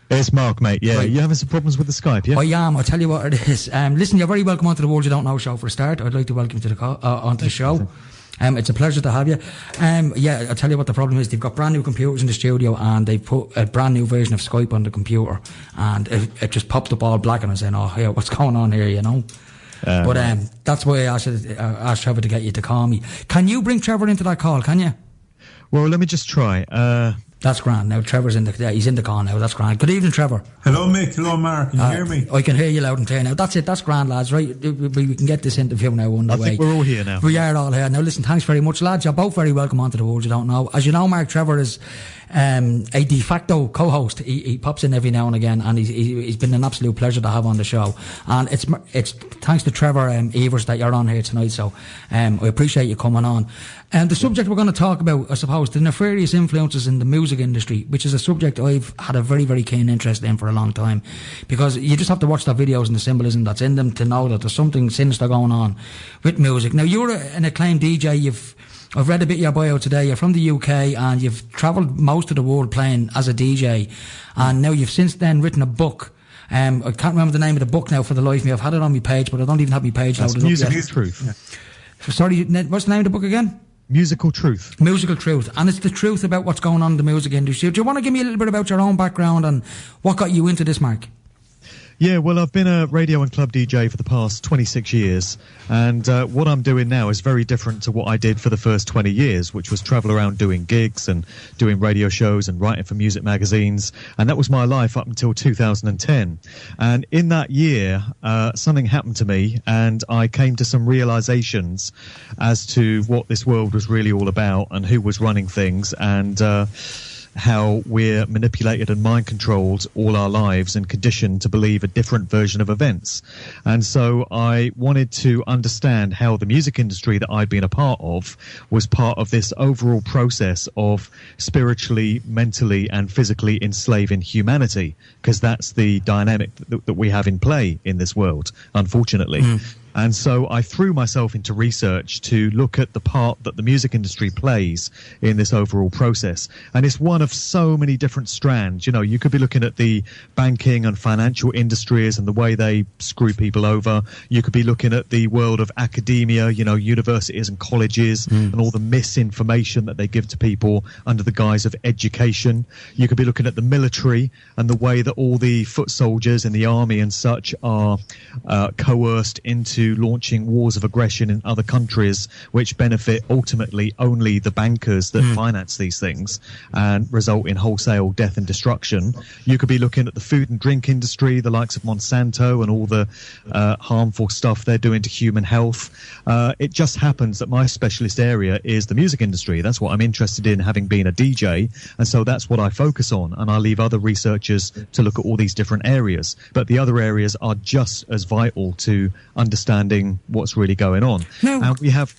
It's Mark, mate. Yeah, Right. you having some problems with the Skype, yeah? I am. I'll tell you what it is. Listen, you're very welcome onto the World You Don't Know show for a start. I'd like to welcome you to onto the show. It's a pleasure to have you. Yeah, I'll tell you what the problem is. They've got brand new computers in the studio and they've put a brand new version of Skype on the computer and it just popped up all black and I'm saying, oh, yeah, what's going on here, you know? But that's why I asked Trevor to get you to call me. Can you bring Trevor into that call, can you? Well, let me just try. That's grand. Now Trevor's he's in the call now. That's grand. Good evening, Trevor. Hello, Mick. Hello, Mark. Can you hear me? I can hear you loud and clear now. That's it. That's grand, lads. Right, we can get this interview now underway. I think we're all here now. We are all here now. Listen, thanks very much, lads. You're both very welcome onto the World You Don't Know. As you know, Mark, Trevor is a de facto co-host. He pops in every now and again, and he's been an absolute pleasure to have on the show. And it's thanks to Trevor Evers that you're on here tonight. So I appreciate you coming on. And the subject we're going to talk about, I suppose, the nefarious influences in the music industry, which is a subject I've had a very, very keen interest in for a long time. Because you just have to watch the videos and the symbolism that's in them to know that there's something sinister going on with music. Now, you're an acclaimed DJ. I've read a bit of your bio today. You're from the UK and you've travelled most of the world playing as a DJ. And now you've since then written a book. I can't remember the name of the book now for the life of me. I've had it on my page, but I don't even have my page loaded up yet. Musical Truth. Yeah. Sorry, what's the name of the book again? Musical Truth. Musical Truth. And it's the truth about what's going on in the music industry. Do you want to give me a little bit about your own background and what got you into this, Mark? Yeah, well, I've been a radio and club DJ for the past 26 years, and what I'm doing now is very different to what I did for the first 20 years, which was travel around doing gigs and doing radio shows and writing for music magazines, and that was my life up until 2010. And in that year, something happened to me, and I came to some realizations as to what this world was really all about and who was running things, and how we're manipulated and mind controlled all our lives and conditioned to believe a different version of events. And so I wanted to understand how the music industry that I'd been a part of was part of this overall process of spiritually, mentally and physically enslaving humanity, because that's the dynamic that we have in play in this world, unfortunately. And so I threw myself into research to look at the part that the music industry plays in this overall process. And it's one of so many different strands. You know, you could be looking at the banking and financial industries and the way they screw people over. You could be looking at the world of academia, you know, universities and colleges and all the misinformation that they give to people under the guise of education. You could be looking at the military and the way that all the foot soldiers in the army and such are coerced into launching wars of aggression in other countries, which benefit ultimately only the bankers that finance these things and result in wholesale death and destruction. You could be looking at the food and drink industry, the likes of Monsanto and all the harmful stuff they're doing to human health. It just happens that my specialist area is the music industry. That's what I'm interested in, having been a DJ, and so that's what I focus on, and I leave other researchers to look at all these different areas. But the other areas are just as vital to understanding what's really going on. Now, and we have,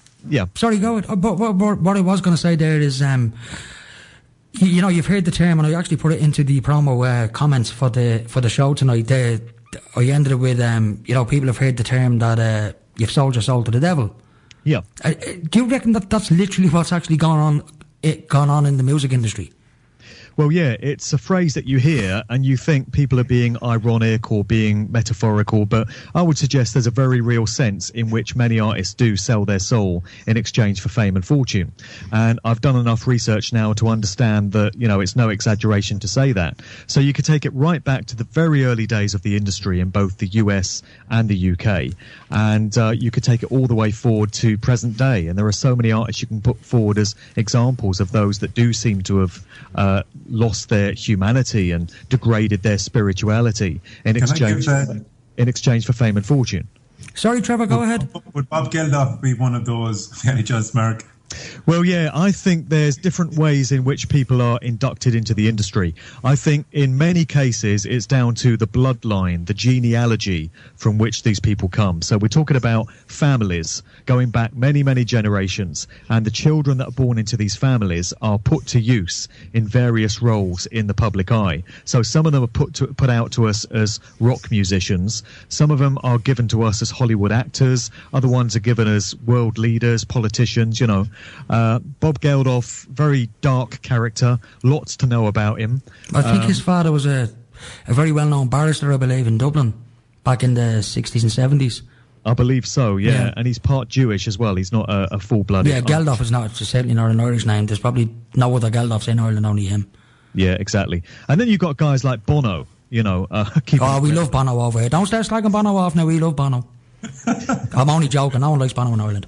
sorry, go ahead. But what I was going to say there is, you know, you've heard the term, and I actually put it into the promo comments for the show tonight. I ended it with, you know, people have heard the term that you've sold your soul to the devil. Yeah. Do you reckon that that's literally what's actually gone on in the music industry? Well, yeah, it's a phrase that you hear and you think people are being ironic or being metaphorical, but I would suggest there's a very real sense in which many artists do sell their soul in exchange for fame and fortune. And I've done enough research now to understand that, you know, it's no exaggeration to say that. So you could take it right back to the very early days of the industry in both the US and the UK. And you could take it all the way forward to present day. And there are so many artists you can put forward as examples of those that do seem to have lost their humanity and degraded their spirituality in exchange for fame and fortune. Sorry, Trevor, go ahead. Would Bob Geldof be one of those? Any chance, Mark? Well, yeah, I think there's different ways in which people are inducted into the industry. I think in many cases it's down to the bloodline, the genealogy from which these people come. So we're talking about families going back many, many generations, and the children that are born into these families are put to use in various roles in the public eye. So some of them are put out to us as rock musicians. Some of them are given to us as Hollywood actors. Other ones are given as world leaders, politicians, you know. Bob Geldof, very dark character, lots to know about him. I think his father was a a very well-known barrister, I believe, in Dublin back in the 60s and 70s. I believe so, yeah. And he's part Jewish as well. He's not a full-blooded... Yeah, Geldof is not, it's certainly not an Irish name. There's probably no other Geldofs in Ireland, only him. Yeah, exactly. And then you've got guys like Bono, we love Bono over here. Don't start slagging Bono off now, we love Bono. I'm only joking, no one likes Bono in Ireland.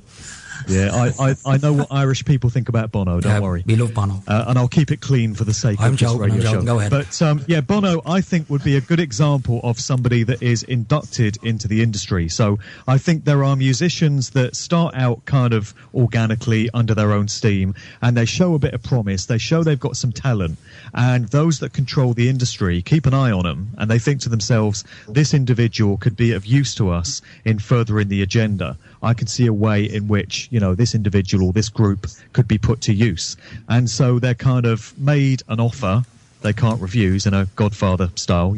Yeah, I know what Irish people think about Bono, don't worry. We love Bono. And I'll keep it clean for the sake of this radio show. Go ahead. But, Bono, I think, would be a good example of somebody that is inducted into the industry. So I think there are musicians that start out kind of organically under their own steam, and they show a bit of promise. They show they've got some talent. And those that control the industry keep an eye on them, and they think to themselves, this individual could be of use to us in furthering the agenda. I can see a way in which, this individual or this group could be put to use. And so they're kind of made an offer they can't refuse in a Godfather style,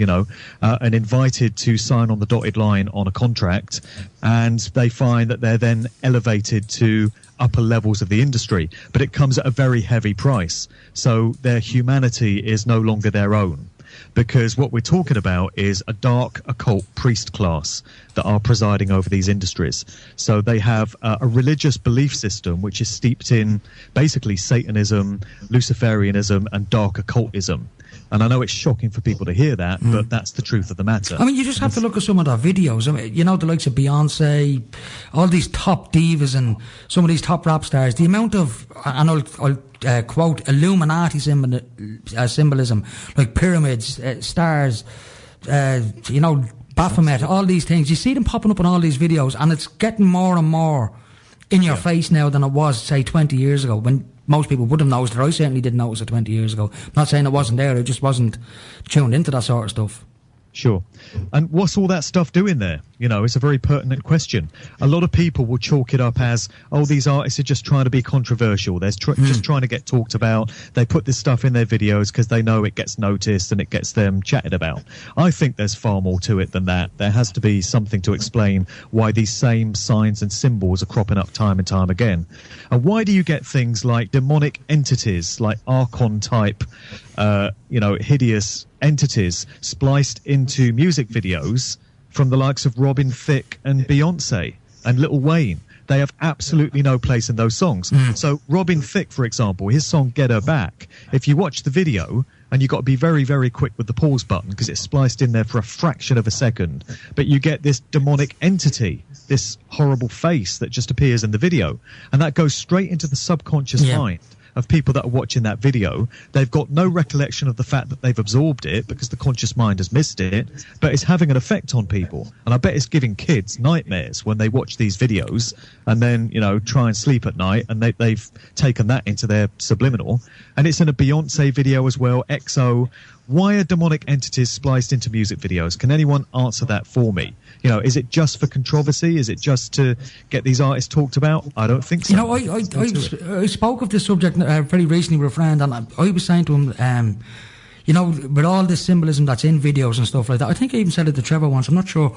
and invited to sign on the dotted line on a contract. And they find that they're then elevated to upper levels of the industry. But it comes at a very heavy price. So their humanity is no longer their own. Because what we're talking about is a dark occult priest class that are presiding over these industries. So they have a religious belief system which is steeped in basically Satanism, Luciferianism, and dark occultism. And I know it's shocking for people to hear that, but that's the truth of the matter. I mean, you just have to look at some of their videos. I mean, the likes of Beyonce, all these top divas and some of these top rap stars. The amount of, and I'll quote, Illuminati symbolism, like pyramids, stars, Baphomet, all these things. You see them popping up in all these videos, and it's getting more and more in your face now than it was, say, 20 years ago, when most people would have noticed it. I certainly didn't notice it 20 years ago. I'm not saying it wasn't there, I just wasn't tuned into that sort of stuff. Sure. And what's all that stuff doing there? It's a very pertinent question. A lot of people will chalk it up as, these artists are just trying to be controversial. They're just trying to get talked about. They put this stuff in their videos because they know it gets noticed and it gets them chatted about. I think there's far more to it than that. There has to be something to explain why these same signs and symbols are cropping up time and time again. And why do you get things like demonic entities, like Archon type, hideous entities spliced into music videos from the likes of Robin Thicke and Beyonce and Lil Wayne? They have absolutely no place in those songs. So Robin Thicke, for example, his song Get Her Back, if you watch the video, and you've got to be very, very quick with the pause button because it's spliced in there for a fraction of a second, but you get this demonic entity, this horrible face that just appears in the video, and that goes straight into the subconscious mind of people that are watching that video. They've got no recollection of the fact that they've absorbed it because the conscious mind has missed it, but it's having an effect on people. And I bet it's giving kids nightmares when they watch these videos and then, try and sleep at night, and they've taken that into their subliminal. And it's in a Beyonce video as well, EXO. Why are demonic entities spliced into music videos? Can anyone answer that for me? Is it just for controversy? Is it just to get these artists talked about? I don't think so. I spoke of this subject very recently with a friend, and I was saying to him, with all this symbolism that's in videos and stuff like that, I think I even said it to Trevor once, I'm not sure.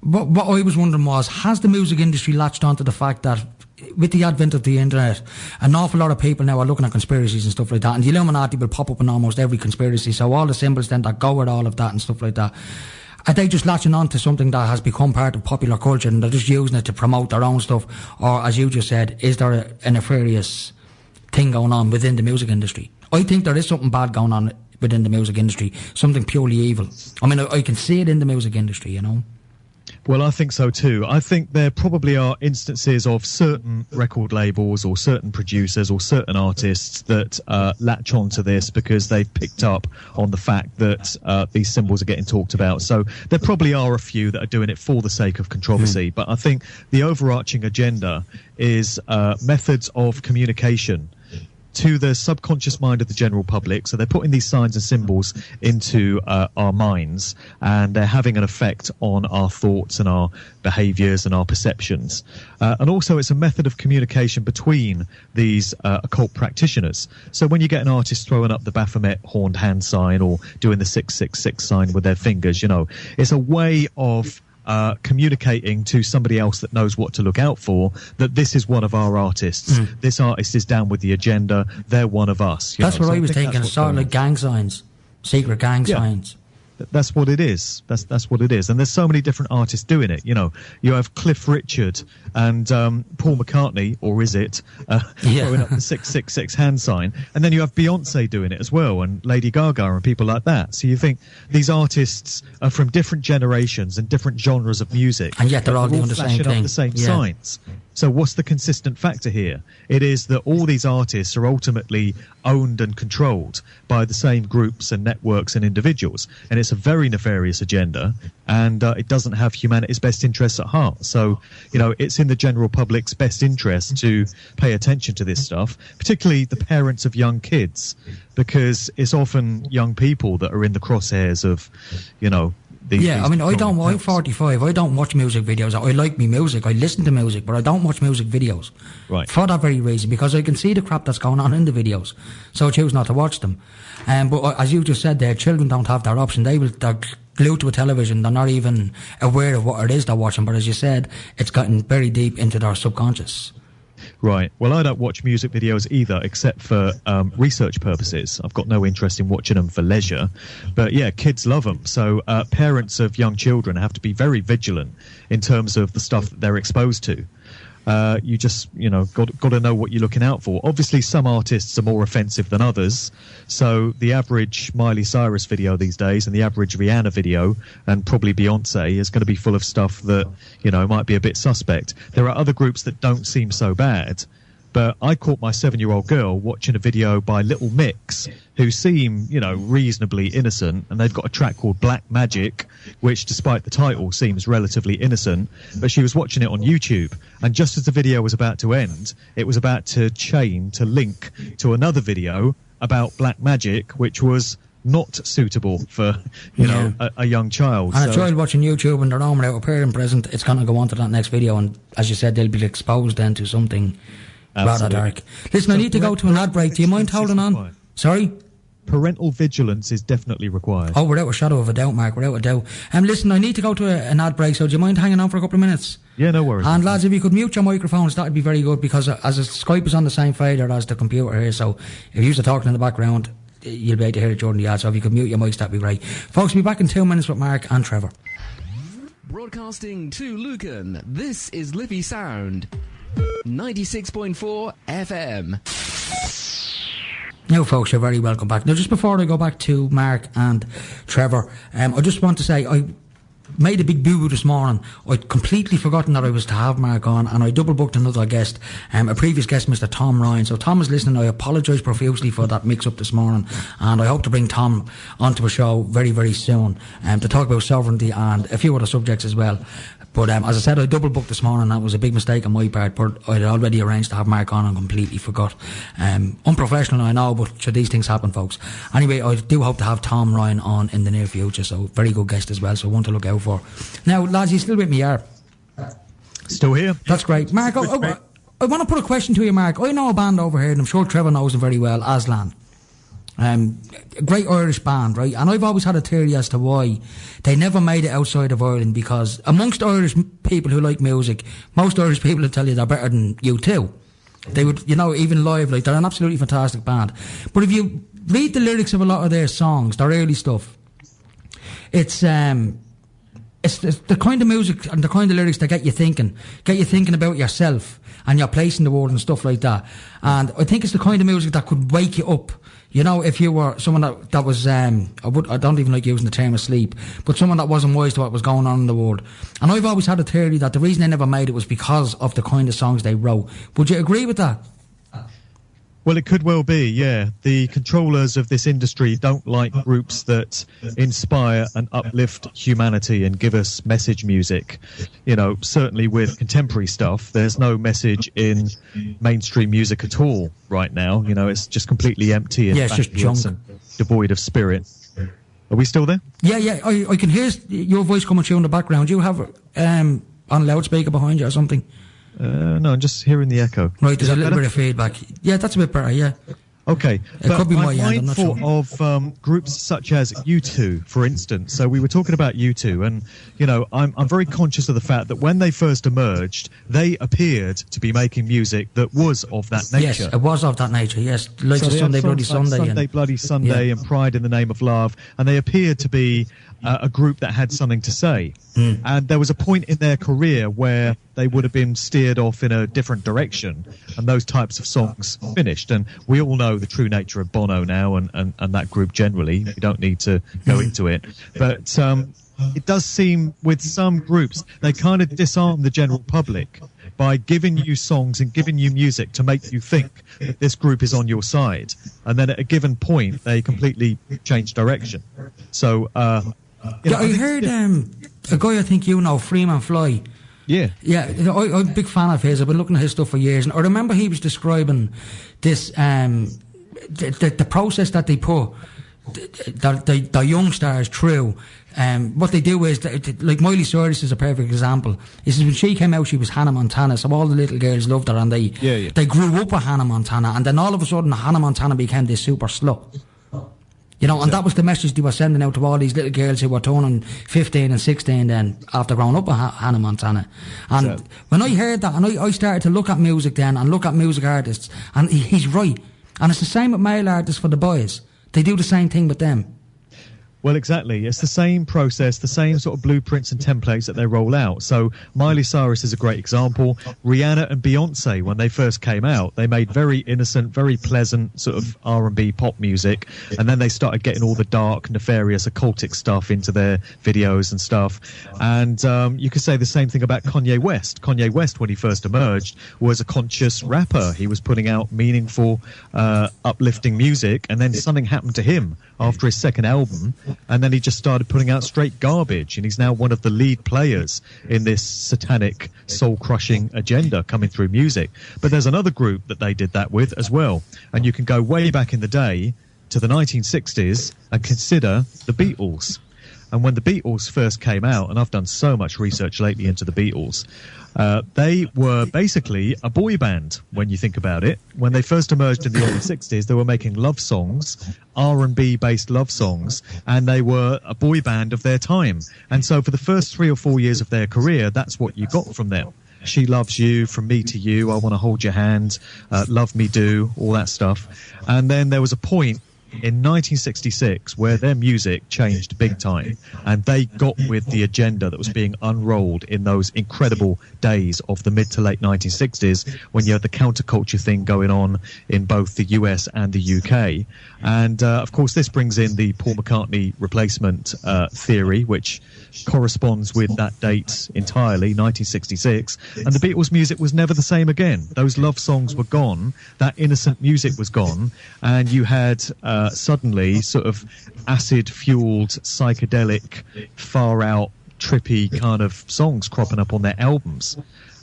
What I was wondering was, has the music industry latched onto the fact that with the advent of the internet, an awful lot of people now are looking at conspiracies and stuff like that, and the Illuminati will pop up in almost every conspiracy, so all the symbols then that go with all of that and stuff like that, are they just latching on to something that has become part of popular culture and they're just using it to promote their own stuff? Or, as you just said, is there a nefarious thing going on within the music industry? I think there is something bad going on within the music industry, something purely evil. I mean, I can see it in the music industry, Well, I think so too. I think there probably are instances of certain record labels or certain producers or certain artists that latch on to this because they've picked up on the fact that these symbols are getting talked about. So there probably are a few that are doing it for the sake of controversy. But I think the overarching agenda is methods of communication to the subconscious mind of the general public. So they're putting these signs and symbols into our minds, and they're having an effect on our thoughts and our behaviours and our perceptions. And also it's a method of communication between these occult practitioners. So when you get an artist throwing up the Baphomet horned hand sign or doing the 666 sign with their fingers, it's a way of communicating to somebody else that knows what to look out for, that this is one of our artists. This artist is down with the agenda. They're one of us. That's what I was thinking. Sort of like gang signs. secret gang signs. That's what it is. That's what it is. And there's so many different artists doing it. You know, you have Cliff Richard and Paul McCartney, or is it, throwing up the 666 hand sign. And then you have Beyonce doing it as well, and Lady Gaga and people like that. So you think these artists are from different generations and different genres of music. And yet they're all doing the same thing. Up the same signs. So what's the consistent factor here? It is that all these artists are ultimately owned and controlled by the same groups and networks and individuals. And it's a very nefarious agenda, and it doesn't have humanity's best interests at heart. So, you know, it's in the general public's best interest to pay attention to this stuff, particularly the parents of young kids, because it's often young people that are in the crosshairs of, you know, I'm 45. I don't watch music videos. I like me music. I listen to music, but I don't watch music videos. Right. For that very reason, because I can see the crap that's going on in the videos, so I choose not to watch them. But as you just said there, children don't have that option. They're glued to a television. They're not even aware of what it is they're watching. But as you said, it's gotten very deep into their subconscious. Right. Well, I don't watch music videos either, except for research purposes. I've got no interest in watching them for leisure. But yeah, kids love them. So parents of young children have to be very vigilant in terms of the stuff that they're exposed to. You just, got to know what you're looking out for. Obviously, some artists are more offensive than others. So the average Miley Cyrus video these days and the average Rihanna video and probably Beyonce is going to be full of stuff that, might be a bit suspect. There are other groups that don't seem so bad. But I caught my 7-year-old girl watching a video by Little Mix, who seem, reasonably innocent, and they've got a track called Black Magic, which, despite the title, seems relatively innocent. But she was watching it on YouTube, and just as the video was about to end, it was about to link to another video about black magic, which was not suitable for, a young child. And a child watching YouTube and they're home without a parent present, it's going to go on to that next video, and as you said, they'll be exposed then to something rather dark. Listen, I need to go to an ad break. Do you mind holding on? Sorry? Parental vigilance is definitely required. Oh, without a shadow of a doubt, Mark, without a doubt. Listen, I need to go to an ad break, so do you mind hanging on for a couple of minutes? Yeah, no worries. And lads, if you could mute your microphones, that'd be very good, because as Skype is on the same fader as the computer here, so if you're talking in the background, you'll be able to hear it during the ad, so if you could mute your mics, that'd be great. Folks, we'll be back in 2 minutes with Mark and Trevor. Broadcasting to Lucan, this is Liffey Sound. 96.4 FM. Now, folks, you're very welcome back. Now, just before I go back to Mark and Trevor, I just want to say I made a big boo-boo this morning. I'd completely forgotten that I was to have Mark on, and I double-booked another guest, a previous guest, Mr. Tom Ryan. So Tom is listening. I apologise profusely for that mix-up this morning, and I hope to bring Tom onto a show very, very soon to talk about sovereignty and a few other subjects as well. But as I said, I double-booked this morning. That was a big mistake on my part, but I'd already arranged to have Mark on and completely forgot. Unprofessional, I know, but sure, these things happen, folks. Anyway, I do hope to have Tom Ryan on in the near future, so very good guest as well, so one to look out for. Now, lads, you still with me, yeah? Still here. That's great. Mark, I want to put a question to you, Mark. I know a band over here, and I'm sure Trevor knows them very well, Aslan. A great Irish band, right? And I've always had a theory as to why they never made it outside of Ireland, because amongst Irish people who like music, most Irish people will tell you they're better than you too. They would, even live, like, they're an absolutely fantastic band. But if you read the lyrics of a lot of their songs, their early stuff, it's the kind of music and the kind of lyrics that get you thinking about yourself and your place in the world and stuff like that. And I think it's the kind of music that could wake you up. If you were someone that was, I don't even like using the term asleep, but someone that wasn't wise to what was going on in the world. And I've always had a theory that the reason they never made it was because of the kind of songs they wrote. Would you agree with that? Well, it could well be, yeah. The controllers of this industry don't like groups that inspire and uplift humanity and give us message music. Certainly with contemporary stuff, there's no message in mainstream music at all right now. It's just completely empty and it's just junk and devoid of spirit. Are we still there? Yeah. I can hear your voice coming through in the background. Do you have on loudspeaker behind you or something? No, I'm just hearing the echo. Right, there's a little bit of feedback. Yeah, that's a bit better, yeah. Okay, It could be my end, I'm not mindful sure. of groups such as U2, for instance. So we were talking about U2, and I'm very conscious of the fact that when they first emerged, they appeared to be making music that was of that nature. Yes, it was of that nature. Yes, like So they had Sunday Bloody songs like Sunday. Sunday Bloody Sunday, Yeah. and Pride in the Name of Love, and they appeared to be a group that had something to say. And there was a point in their career where they would have been steered off in a different direction, and those types of songs finished. And we all know the true nature of Bono now, and that group generally. We don't need to go into it, but it does seem with some groups they kind of disarm the general public by giving you songs and giving you music to make you think that this group is on your side, and then at a given point they completely change direction. So I heard a guy I think you know, Freeman Fly. Yeah. Yeah, I'm a big fan of his. I've been looking at his stuff for years, and I remember he was describing this the process that they put the young stars through. What they do is, like Miley Cyrus is a perfect example. He says when she came out, she was Hannah Montana, so all the little girls loved her, and they grew up with Hannah Montana, and then all of a sudden Hannah Montana became this super slut. And that was the message they were sending out to all these little girls who were turning 15 and 16 then after growing up with Hannah Montana. And when I heard that, and I started to look at music then and look at music artists, and he's right. And it's the same with male artists for the boys. They do the same thing with them. Well, exactly. It's the same process, the same sort of blueprints and templates that they roll out. So Miley Cyrus is a great example. Rihanna and Beyonce, when they first came out, they made very innocent, very pleasant sort of R&B pop music. And then they started getting all the dark, nefarious, occultic stuff into their videos and stuff. And you could say the same thing about Kanye West. Kanye West, when he first emerged, was a conscious rapper. He was putting out meaningful, uplifting music. And then something happened to him after his second album. And then he just started putting out straight garbage, and he's now one of the lead players in this satanic, soul-crushing agenda coming through music. But there's another group that they did that with as well, and you can go way back in the day to the 1960s and consider the Beatles. And when the Beatles first came out, and I've done so much research lately into the Beatles, they were basically a boy band when you think about it. When they first emerged in the early 60s, they were making love songs, R&B based love songs, and they were a boy band of their time. And so for the first 3 or 4 years of their career, that's what you got from them. She Loves You, From Me to You, I Want to Hold Your Hand, Love Me Do, all that stuff. And then there was a point in 1966 where their music changed big time, and they got with the agenda that was being unrolled in those incredible days of the mid to late 1960s, when you had the counterculture thing going on in both the US and the UK. And of course this brings in the Paul McCartney replacement theory, which corresponds with that date entirely, 1966, and the Beatles' music was never the same again. Those love songs were gone, that innocent music was gone, and you had suddenly sort of acid-fueled, psychedelic, far-out, trippy kind of songs cropping up on their albums.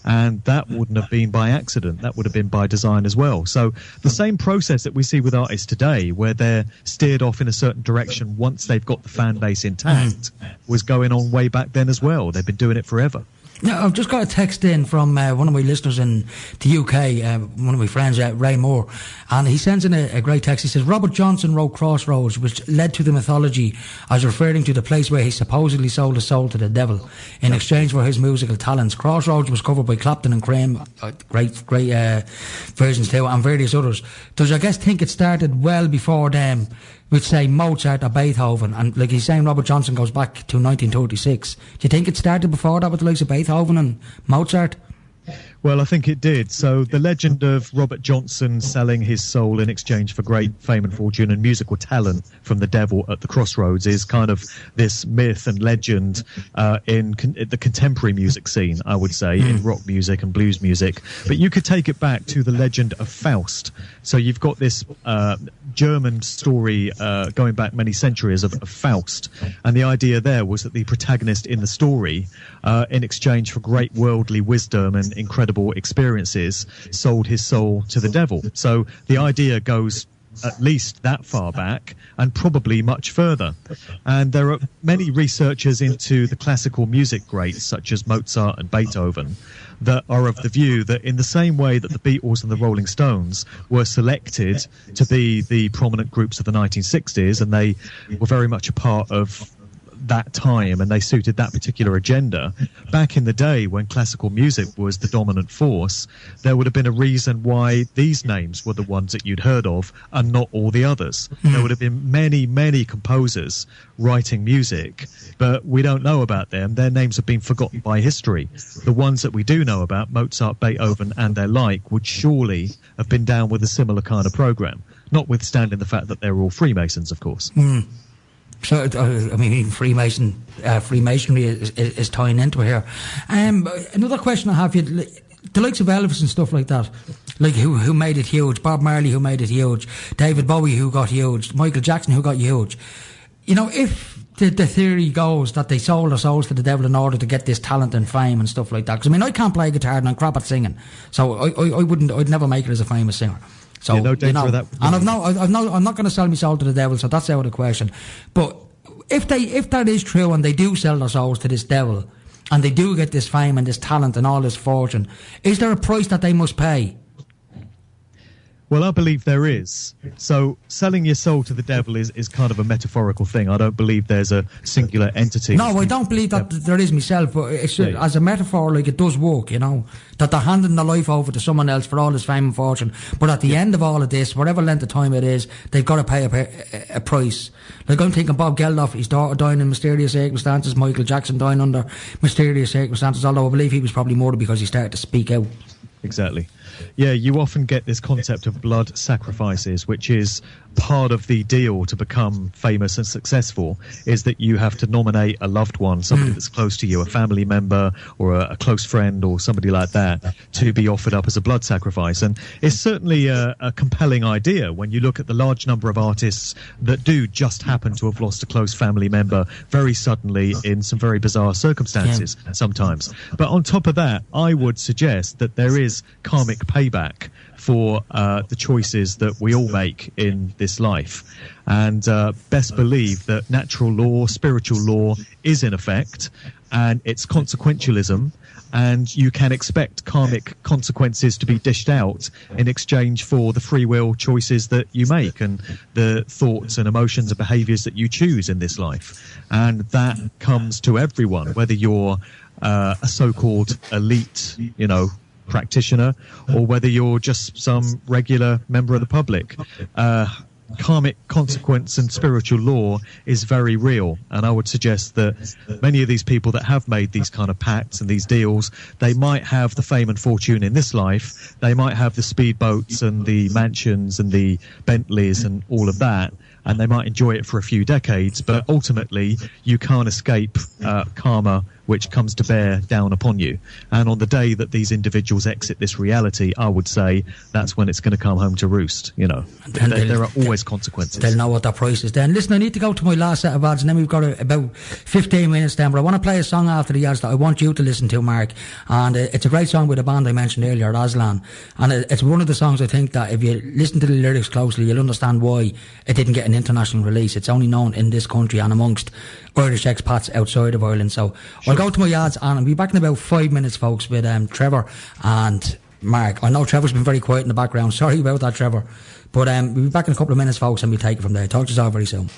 And that wouldn't have been by accident. That would have been by design as well. So the same process that we see with artists today, where they're steered off in a certain direction once they've got the fan base intact, was going on way back then as well. They've been doing it forever. Yeah, I've just got a text in from one of my listeners in the UK, one of my friends, Ray Moore, and he sends in a great text. He says, Robert Johnson wrote Crossroads, which led to the mythology as referring to the place where he supposedly sold his soul to the devil in exchange for his musical talents. Crossroads was covered by Clapton and Cream, great versions too, and various others. Does your guest think it started well before them, with, say, Mozart or Beethoven? And like he's saying, Robert Johnson goes back to 1936. Do you think it started before that with the likes of Beethoven and Mozart? Well, I think it did. So the legend of Robert Johnson selling his soul in exchange for great fame and fortune and musical talent from the devil at the Crossroads is kind of this myth and legend in the contemporary music scene, I would say, in rock music and blues music. But you could take it back to the legend of Faust. So you've got this German story going back many centuries of Faust. And the idea there was that the protagonist in the story, in exchange for great worldly wisdom and incredible experiences, sold his soul to the devil. So the idea goes at least that far back, and probably much further. And there are many researchers into the classical music greats, such as Mozart and Beethoven, that are of the view that in the same way that the Beatles and the Rolling Stones were selected to be the prominent groups of the 1960s, and they were very much a part of that time and they suited that particular agenda, back in the day when classical music was the dominant force, there would have been a reason why these names were the ones that you'd heard of and not all the others. There would have been many composers writing music, but we don't know about them. Their names have been forgotten by history. The ones that we do know about, Mozart, Beethoven and their like, would surely have been down with a similar kind of program, notwithstanding the fact that they're all Freemasons, of course. So, I mean, Freemasonry is tying into it here. Another question I have, the likes of Elvis and stuff like that, like who made it huge, Bob Marley who made it huge, David Bowie who got huge, Michael Jackson who got huge. You know, if the theory goes that they sold their souls to the devil in order to get this talent and fame and stuff like that, because I mean, I can't play guitar and I'm crap at singing, so I'd never make it as a famous singer. So, no danger of that. And I'm not going to sell my soul to the devil, so that's out of the question. But if that is true and they do sell their souls to this devil and they do get this fame and this talent and all this fortune, is there a price that they must pay? Well, I believe there is. So selling your soul to the devil is kind of a metaphorical thing. I don't believe there's a singular entity. No, I don't believe that there is myself, but it's as a metaphor, like, it does work, you know, that they're handing their life over to someone else for all this fame and fortune. But at the end of all of this, whatever length of time it is, they've got to pay a price. Like, I'm thinking Bob Geldof, his daughter dying in mysterious circumstances, Michael Jackson dying under mysterious circumstances, although I believe he was probably murdered because he started to speak out. Exactly. Yeah, you often get this concept of blood sacrifices, which is part of the deal to become famous and successful, is that you have to nominate a loved one, somebody that's close to you, a family member or a close friend or somebody like that, to be offered up as a blood sacrifice. And it's certainly a compelling idea when you look at the large number of artists that do just happen to have lost a close family member very suddenly in some very bizarre circumstances sometimes. But on top of that, I would suggest that there is karmic payback for the choices that we all make in this life. And best believe that natural law, spiritual law is in effect, and it's consequentialism, and you can expect karmic consequences to be dished out in exchange for the free will choices that you make and the thoughts and emotions and behaviours that you choose in this life. And that comes to everyone, whether you're a so-called elite, you know, practitioner, or whether you're just some regular member of the public. Karmic consequence and spiritual law is very real, and I would suggest that many of these people that have made these kind of pacts and these deals, they might have the fame and fortune in this life, they might have the speedboats and the mansions and the Bentleys and all of that, and they might enjoy it for a few decades, but ultimately you can't escape karma, which comes to bear down upon you. And on the day that these individuals exit this reality, I would say that's when it's going to come home to roost, you know. There are always consequences. They'll know what that price is then. Listen, I need to go to my last set of ads, and then we've got about 15 minutes then, but I want to play a song after the ads that I want you to listen to, Mark. And it's a great song with a band I mentioned earlier, Aslan. And it's one of the songs I think that if you listen to the lyrics closely, you'll understand why it didn't get an international release. It's only known in this country and amongst Irish expats outside of Ireland. So I'll go to my ads and I'll be back in about 5 minutes, folks, with Trevor and Mark. I know Trevor's been very quiet in the background. Sorry about that, Trevor. But we'll be back in a couple of minutes, folks, and we'll take it from there. Talk to you all very soon.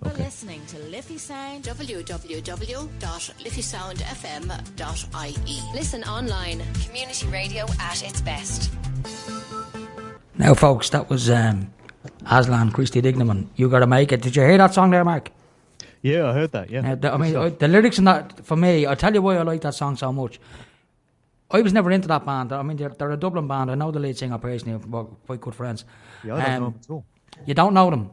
Okay. You're listening to Liffey Sound, www.liffeysoundfm.ie. Listen online, community radio at its best. Now, folks, that was Aslan, Christy Dignaman. You Gotta Make It. Did you hear that song there, Mark? Yeah, I heard that, yeah. The lyrics in that, for me, I'll tell you why I like that song so much. I was never into that band. I mean, they're a Dublin band. I know the lead singer personally, we're quite good friends. Yeah, I don't know them at all. You don't know them?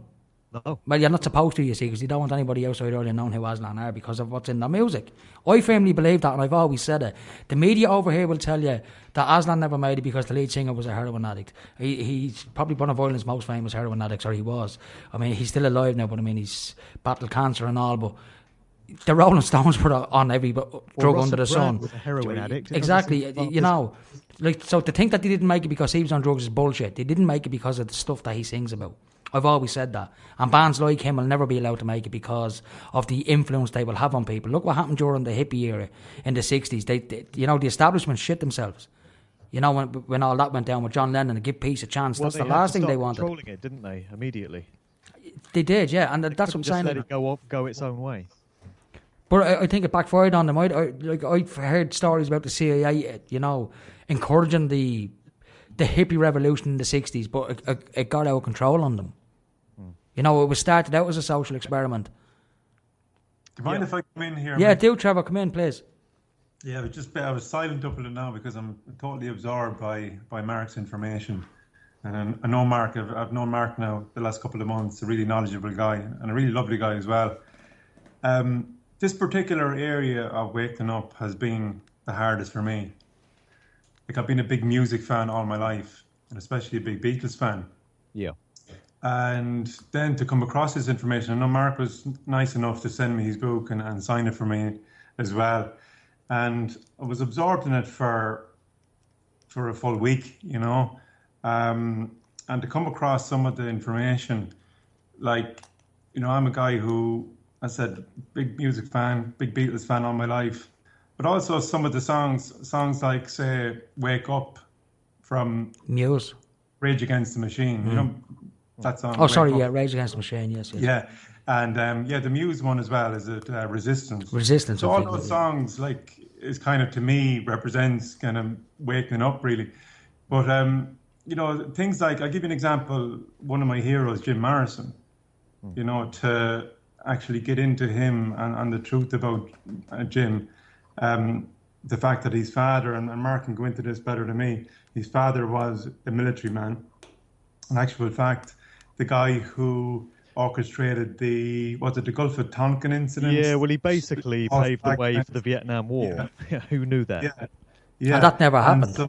No. Well, you're not supposed to, you see, because you don't want anybody outside Ireland knowing who Aslan are because of what's in their music. I firmly believe that, and I've always said it. The media over here will tell you that Aslan never made it because the lead singer was a heroin addict. He's probably one of Ireland's most famous heroin addicts, or he was. I mean, he's still alive now, but I mean, he's battled cancer and all, but the Rolling Stones put on every drug under the sun. Was a heroin addict. Exactly, you know. Like, so to think that they didn't make it because he was on drugs is bullshit. They didn't make it because of the stuff that he sings about. I've always said that. And bands like him will never be allowed to make it because of the influence they will have on people. Look what happened during the hippie era in the 60s. They the establishment shit themselves. When all that went down with John Lennon, to give peace a chance, that's the last thing they wanted. Controlling it, didn't they? Immediately. They did, yeah, and that's what I'm saying. Let it go its own way. But I think it backfired on them. I've heard stories about the CIA, encouraging the hippie revolution in the 60s, but it got out of control on them. It was started out as a social experiment. Do you mind if I come in here? Yeah, do, Trevor, come in, please. Yeah, I was silent up until now because I'm totally absorbed by Mark's information. And I know Mark, I've known Mark now the last couple of months, a really knowledgeable guy and a really lovely guy as well. This particular area of waking up has been the hardest for me. Like, I've been a big music fan all my life, and especially a big Beatles fan. Yeah. And then to come across this information, I know Mark was nice enough to send me his book and sign it for me as well. And I was absorbed in it for a full week, and to come across some of the information, like, I'm a guy who, I said, big music fan, big Beatles fan all my life, but also some of the songs like, say, Wake Up from Muse, Rage Against the Machine, that song. Oh, sorry, yeah, Rage Against the Machine, yes. Yeah, and the Muse one as well, is it Resistance? Resistance. So all those songs, like, is kind of, to me, represents kind of waking up, really. But, things like, I'll give you an example, one of my heroes, Jim Morrison, to actually get into him and the truth about Jim, the fact that his father, and Mark can go into this better than me, his father was a military man. In actual fact, the guy who orchestrated the Gulf of Tonkin incident? Yeah, well, he basically paved the way for the Vietnam War. Yeah. Who knew that? Yeah. And that never happened. So,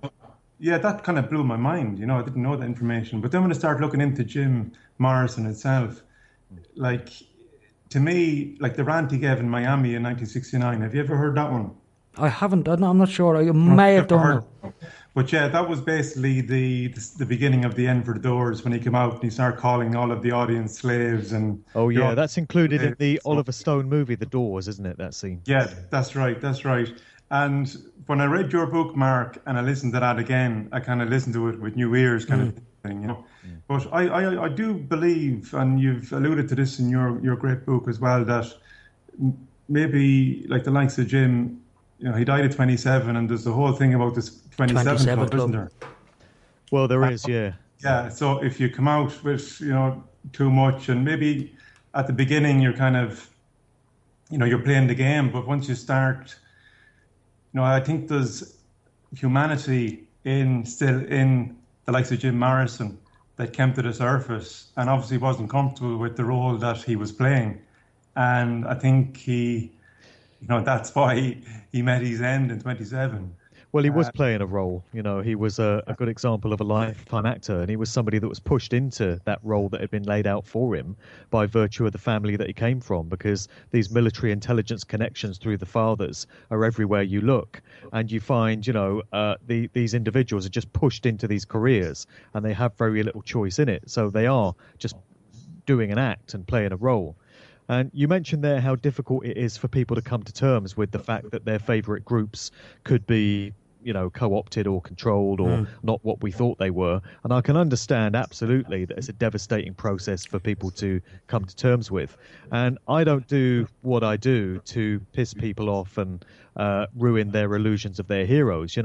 that kind of blew my mind. I didn't know that information. But then when I started looking into Jim Morrison itself, like, to me, like the rant he gave in Miami in 1969, have you ever heard that one? I haven't. I'm not sure. I may have done it. But yeah, that was basically the beginning of the end for the Doors when he came out and he started calling all of the audience slaves. And oh yeah, that's included in the Oliver Stone movie, The Doors, isn't it? That scene. Yeah, that's right. And when I read your book, Mark, and I listened to that again, I kind of listened to it with new ears, kind of thing, But I do believe, and you've alluded to this in your great book as well, that maybe like the likes of Jim, he died at 27, and there's the whole thing about this 27 club, isn't there? Well, there is, yeah. Yeah, so if you come out with, too much, and maybe at the beginning you're kind of, you're playing the game, but once you start, I think there's humanity still in the likes of Jim Morrison that came to the surface and obviously wasn't comfortable with the role that he was playing. And I think that's why he met his end in 27. Well, he was playing a role. He was a good example of a lifetime actor, and he was somebody that was pushed into that role that had been laid out for him by virtue of the family that he came from, because these military intelligence connections through the fathers are everywhere you look. And you find, these individuals are just pushed into these careers, and they have very little choice in it. So they are just doing an act and playing a role. And you mentioned there how difficult it is for people to come to terms with the fact that their favourite groups could be, co-opted or controlled or not what we thought they were. And I can understand absolutely that it's a devastating process for people to come to terms with. And I don't do what I do to piss people off and ruin their illusions of their heroes.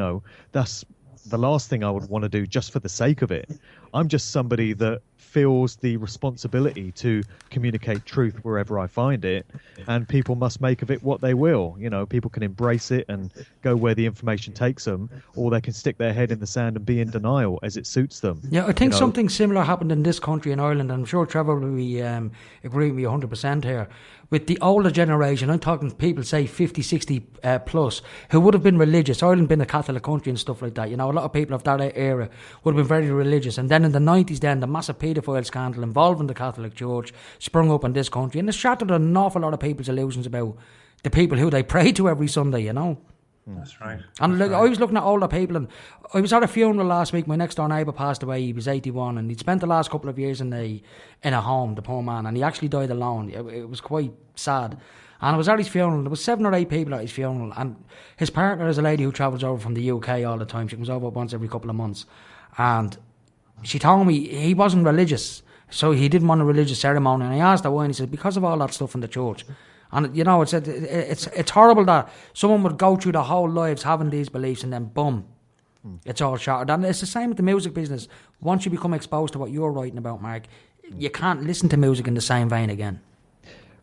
That's the last thing I would want to do just for the sake of it. I'm just somebody that feels the responsibility to communicate truth wherever I find it, and people must make of it what they will. People can embrace it and go where the information takes them, or they can stick their head in the sand and be in denial as it suits them. Yeah, I think something similar happened in this country, in Ireland, and I'm sure Trevor will agree with me 100% here. With the older generation, I'm talking people, say 50, 60 plus, who would have been religious. Ireland being a Catholic country and stuff like that. A lot of people of that era would have been very religious. And then in the 90s, the massive paedophile scandal involving the Catholic Church sprung up in this country. And it shattered an awful lot of people's illusions about the people who they pray to every Sunday, That's right. And I was looking at older people, and I was at a funeral last week. My next door neighbour passed away. He was 81, and he'd spent the last couple of years in a home, the poor man, and he actually died alone. It was quite sad. And I was at his funeral. There was 7 or 8 people at his funeral, and his partner is a lady who travels over from the UK all the time. She comes over once every couple of months, and she told me he wasn't religious, so he didn't want a religious ceremony. And I asked her why, and he said because of all that stuff in the church. And it's horrible that someone would go through their whole lives having these beliefs and then boom, it's all shattered. And it's the same with the music business. Once you become exposed to what you're writing about, Mark, you can't listen to music in the same vein again.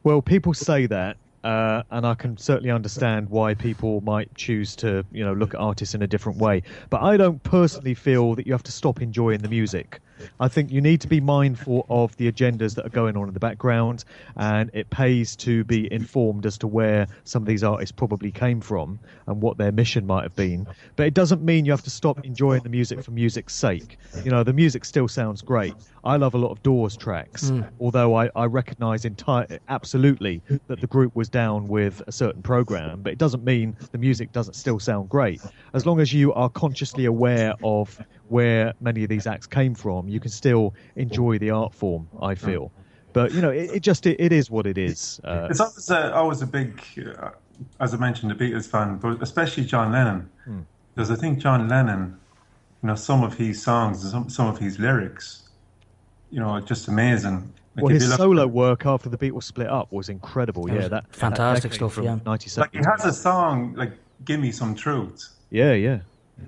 Well, people say that, and I can certainly understand why people might choose to, look at artists in a different way. But I don't personally feel that you have to stop enjoying the music. I think you need to be mindful of the agendas that are going on in the background, and it pays to be informed as to where some of these artists probably came from and what their mission might have been. But it doesn't mean you have to stop enjoying the music for music's sake. The music still sounds great. I love a lot of Doors tracks, although I recognise absolutely that the group was down with a certain programme, but it doesn't mean the music doesn't still sound great. As long as you are consciously aware of where many of these acts came from, you can still enjoy the art form, I feel. But, it is what it is. It's always a big, as I mentioned, a Beatles fan, but especially John Lennon. Because I think John Lennon, some of his songs, some of his lyrics, just amazing. Like well, his solo work after the Beatles split up was incredible. Yeah, that fantastic stuff from 97. Like he has a song like "Give Me Some Truth." Yeah.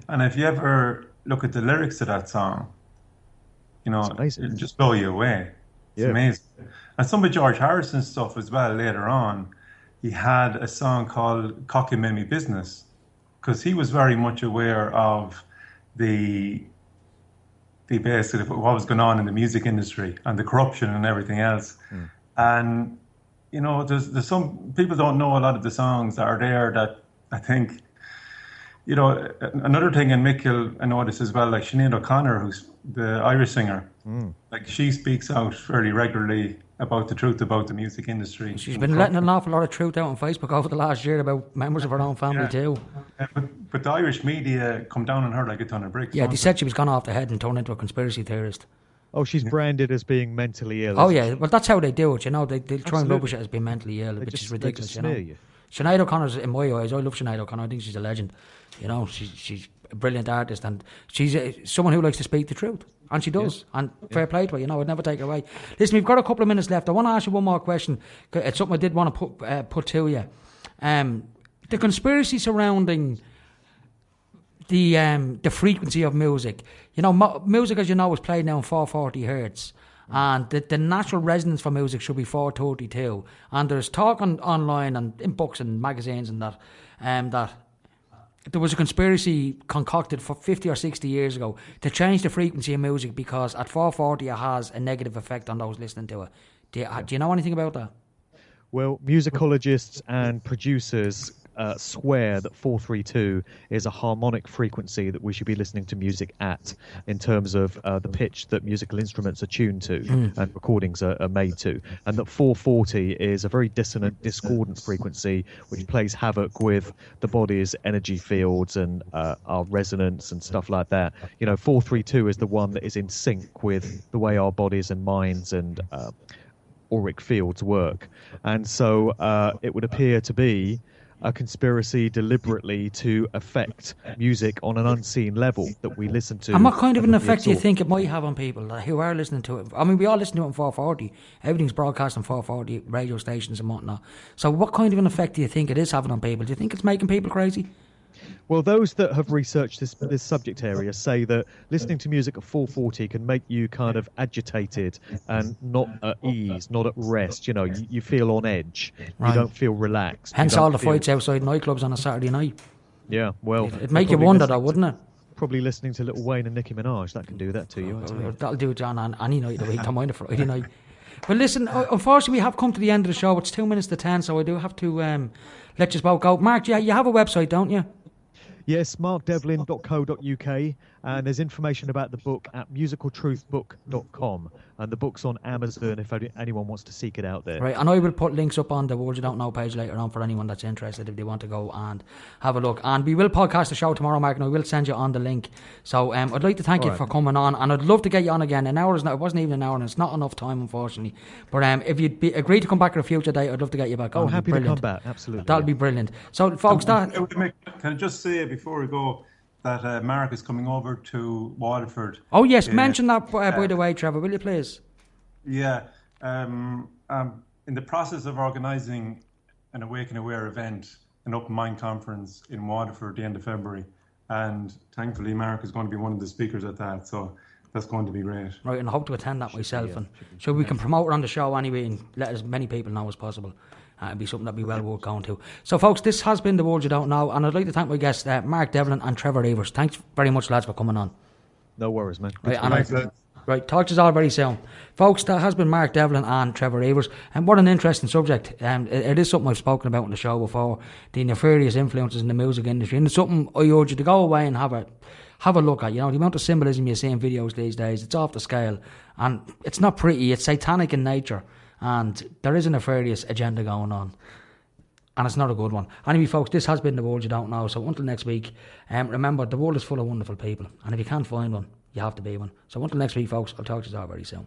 And if you ever look at the lyrics to that song, it just blow you away. It's amazing. And some of George Harrison's stuff as well. Later on, he had a song called "Cocky Mimmy Business," because he was very much aware of the basically what was going on in the music industry and the corruption and everything else. And there's some people don't know a lot of the songs that are there that I think another thing, and Mick will notice as well, like Sinead O'Connor, who's the Irish singer, like she speaks out fairly regularly about the truth about the music industry. She's been letting an awful lot of truth out on Facebook over the last year about members of her own family too. But the Irish media come down on her like a ton of bricks. Yeah, they said she was gone off the head and turned into a conspiracy theorist. Oh, she's branded as being mentally ill. Oh yeah, well that's how they do it. They'll try and rubbish it as being mentally ill, which is ridiculous. Sinead O'Connor's, in my eyes, I love Sinead O'Connor. I think she's a legend. She's a brilliant artist, and she's someone who likes to speak the truth, and she does. And fair play to her. I'd never take her away. Listen, we've got a couple of minutes left. I want to ask you one more question. It's something I did want to put to you. The conspiracy surrounding the frequency of music. Music, as you know, is played now in 440 hertz. And the natural resonance for music should be 432. And there's talk online and in books and magazines and that that there was a conspiracy concocted for 50 or 60 years ago to change the frequency of music because at 440 it has a negative effect on those listening to it. Do you know anything about that? Well, musicologists and producers swear that 432 is a harmonic frequency that we should be listening to music at in terms of the pitch that musical instruments are tuned to and recordings are made to, and that 440 is a very dissonant, discordant frequency which plays havoc with the body's energy fields and our resonance and stuff like that. 432 is the one that is in sync with the way our bodies and minds and auric fields work, and so it would appear to be a conspiracy deliberately to affect music on an unseen level that we listen to. And what kind of an effect do you think it might have on people who are listening to it? I mean, we all listen to it on 440. Everything's broadcast on 440 radio stations and whatnot. So what kind of an effect do you think it is having on people? Do you think it's making people crazy? Well, those that have researched this subject area say that listening to music at 440 can make you kind of agitated and not at ease, not at rest. You feel on edge. Right. You don't feel relaxed. Hence all the fights outside nightclubs on a Saturday night. Yeah, well... It'd make you wonder though, wouldn't it? Probably listening to Lil Wayne and Nicki Minaj. That can do that to you. That'll do it, John, on any night of the week. Don't mind a Friday night. But listen, unfortunately we have come to the end of the show. It's 2 minutes to 10, so I do have to let you both go. Mark, you have a website, don't you? Yes, markdevlin.co.uk, and there's information about the book at musicaltruthbook.com. and the book's on Amazon if anyone wants to seek it out there. Right, and I will put links up on the World You Don't Know page later on for anyone that's interested if they want to go and have a look. And we will podcast the show tomorrow, Mark, and I will send you on the link. So I'd like to thank you for coming on, and I'd love to get you on again. An hour is not, it wasn't even an hour, and it's not enough time, unfortunately. But if you'd agree to come back at a future date, I'd love to get you back on. Happy to come back, absolutely. That'll be brilliant. So, folks, Can I just say before we go that Mark is coming over to Waterford? Oh yes, mention that by the way, Trevor, will you please? Yeah, in the process of organising an Awake and Aware event, an Open Mind conference in Waterford at the end of February, and thankfully Mark is going to be one of the speakers at that, so that's going to be great. Right, and I hope to attend that myself, and so we can promote it on the show anyway and let as many people know as possible. It'd be something that'd be well worth going to. So, folks, this has been The World You Don't Know, and I'd like to thank my guests, Mark Devlin and Trevor Evers. Thanks very much, lads, for coming on. No worries, man. Right, talk to us all very soon. Folks, that has been Mark Devlin and Trevor Evers, and what an interesting subject. It is something I've spoken about on the show before, the nefarious influences in the music industry, and it's something I urge you to go away and have a look at. You know, the amount of symbolism you see in videos these days, it's off the scale, and it's not pretty, it's satanic in nature. And there is a nefarious agenda going on. And it's not a good one. Anyway, folks, this has been The World You Don't Know. So until next week, remember, the world is full of wonderful people. And if you can't find one, you have to be one. So until next week, folks, I'll talk to you all very soon.